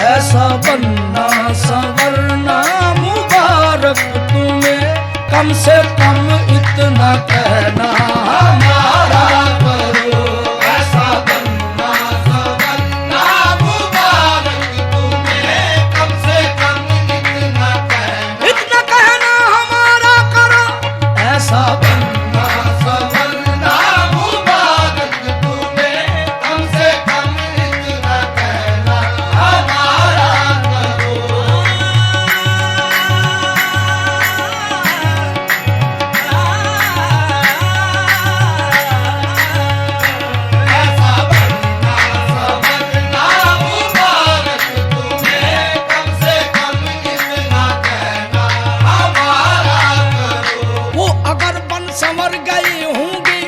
ऐसा बनना संवरना मुबारक तुम्हें, कम से कम इतना कहना हमारा करो। ऐसा बनना संवरना मुबारक तुम्हें, कम से कम इतना कहना हमारा करो। ऐसा बनना संवरना मुबारक तुम्हें, कम से कम इतना कहना हमारा करो। ऐसा बनना संवरना मुबारक तुम्हें, कम से कम इतना कहना हमारा करो। वो अगर बन संवर गए होंगे,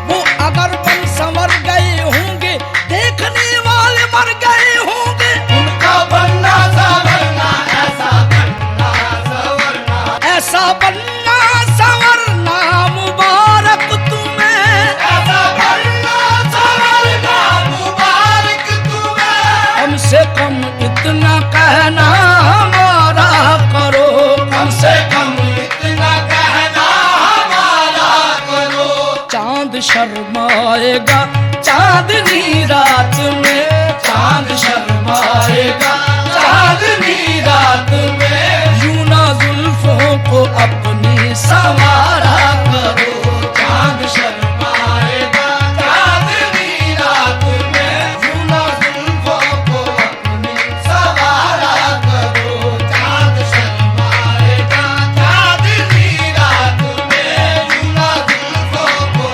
वो अगर बन संवर गए होंगे, देखने वाले मर गए होंगे। उनका बनना संवरना, ऐसा बनना संवरना, ऐसा बनना संवरना मुबारक तुम्हें। ऐसा बनना संवरना मुबारक तुम्हें, कम से कम इतना कहना हमारा करो। कम से कम इतना कहना हमारा करो। चांद शर्माएगा चांदनी रात में, चांद शर्माएगा चांदनी रात में, यूं ना जुल्फों को अपनी संवारा करो। चांद शर्माएगा चांदनी रात में, यूं ना जुल्फों को अपनी संवारा करो। चांद शर्माएगा चांदनी रात में, यूं ना जुल्फों को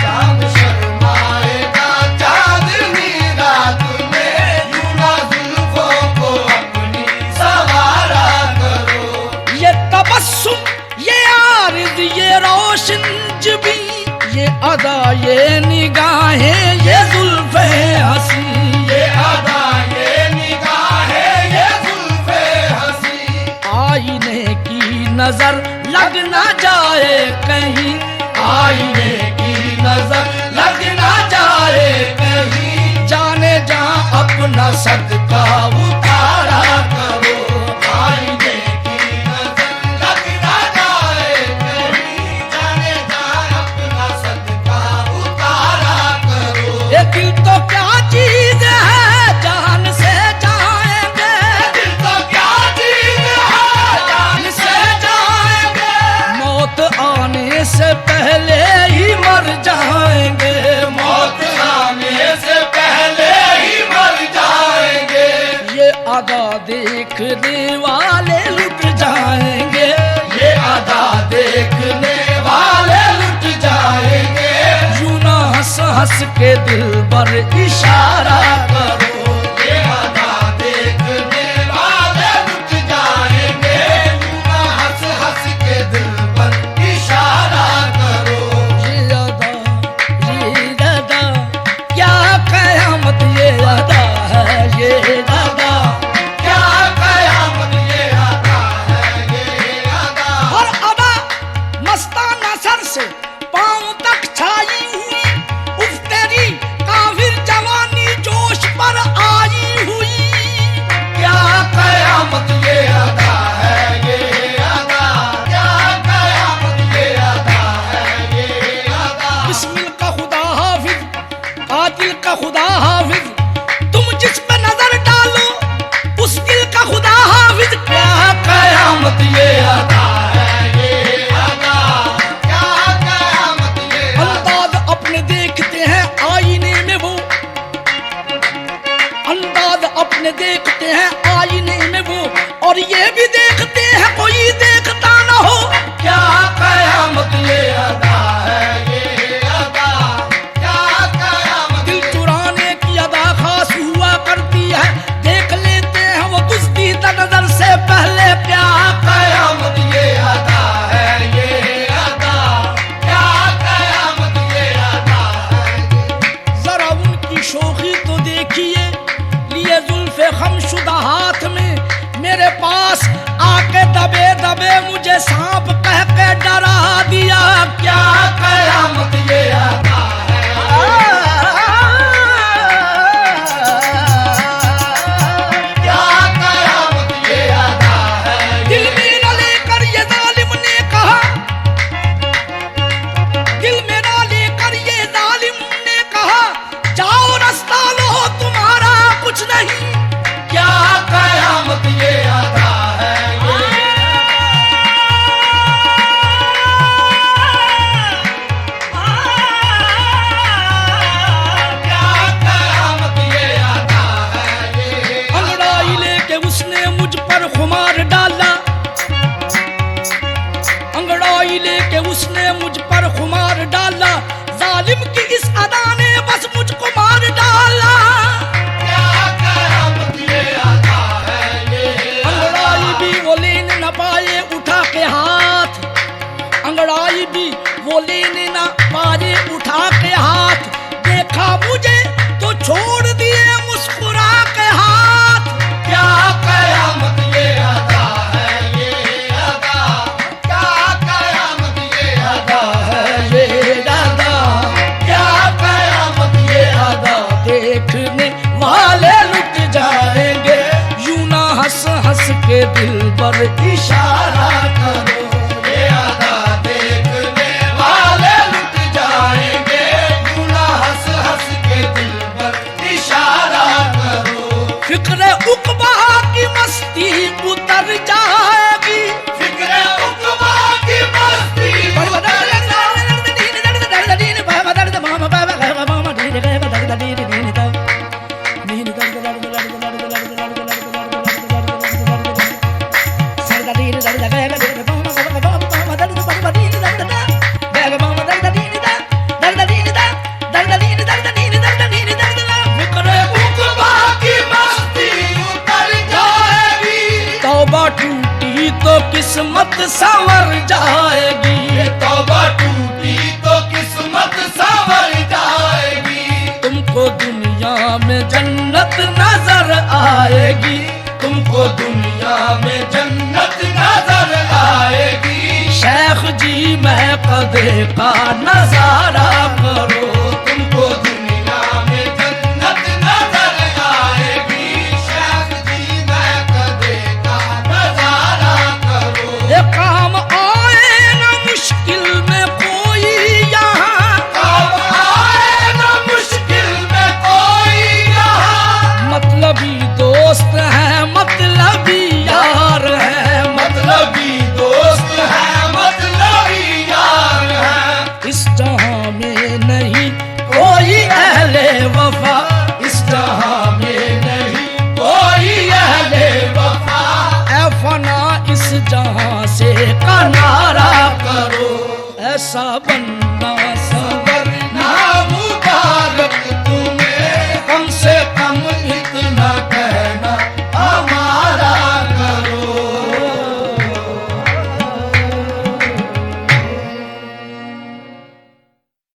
चांद शर्माएगा चांदनी रात में, यूं ना जुल्फों को अपनी संवारा करो। ये तबस्सुम, ये आरिज़, ये रोशन जबी, ये अदा, ये निगाहें, ये जुल्फ़े हंसी, ये अदा, ये निगाहें, ये जुल्फ़े हंसी, आईने की नजर लग ना जाए कहीं, आईने की नजर लग ना जाए कहीं, जाने जहां अपना सदका उतारा करो। आईने की नजर लग ना जाए कहीं, जाने जहां अपना सदका उतारा करो। ये दिल तो क्या चीज है, जान से जाएंगे। दिल तो क्या चीज है, जान से जाएंगे। मौत आने से पहले ही मर जाएंगे, मौत आने से पहले ही मर जाएंगे। ये अदा देखने वाले लुट जाएंगे, ये अदा देखने वाले लुट जाएंगे। यूं ना हंस हंस के दिल पर इशारा करो। ये अदा देखने वाले लुट जाएंगे, यूं ना हंस हंस के दिल पर इशारा करो। ये अदा, ये अदा, क्या कयामत ये अदा है, ये अदा, क्या कयामत ये अदा है, ये अदा। और अदा मस्ताना सर से पांव तक छाई हुई, उफ तेरी काफिर जवानी जोश पर आई हुई। क्या कयामत ये अदा है, ये अदा, क्या कयामत ये अदा है, ये अदा। बिस्मिल का खुदा हाफिज, कातिल का खुदा हाफिज, तुम जिस पे नजर डालो उस दिल का खुदा हाफिज। क्या कयामत ये अदा है, ये अदा, क्या कयामत ये अदा। अंदाज अपने देखते हैं आईने में वो, अंदाज अपने देखते हैं आईने में वो, और ये भी देखते हैं कोई देखता ना हो। क्या कयामत ये अदा है, ये अदा, क्या कयामत। दिल चुराने की अदा खास हुआ करती है, देख लेते हैं वो दुस्तीदा नजर से पहले। क्या कयामत ये अदा है, ये अदा, क्या कयामत ये अदा है। जरा उनकी शोखी तो देखिए, लिए जुल्फे खमशुदा हाथ में, मेरे पास आके दबे दबे मुझे सांप कह के डरा दिया। क्या कयामत ये अदा है। पर इशारा करो। ये अदा देखने वाले लुट जाएंगे, यूं ना हंस हंस के दिल पर इशारा करो। फिक्र उक़बा की मस्ती उतर जाएगी, फिक्र उक़बा की मस्ती टूटी तो किस्मत संवर जाएगी, तौबा टूटी तो किस्मत संवर जाएगी। तुमको दुनिया में जन्नत नजर आएगी, तुमको दुनिया में जन्नत नजर आएगी। शेख जी मैं कदे का नजारा करो। तुमको दुनिया में जन्नत नजर आएगी। शेख जी मैं कदे का नजारा करो। ये काम आए ना मुश्किल में कोई यहाँ, काम आए ना मुश्किल में कोई यहाँ। मतलबी दोस्त है मतलबी यार है, मतलबी दोस्त है मतलबी यार है। इस जहां में नहीं कोई अहले वफा, इस जहां में नहीं कोई अहले वफा। ऐ फना इस जहां से का नारा करो ऐसा बन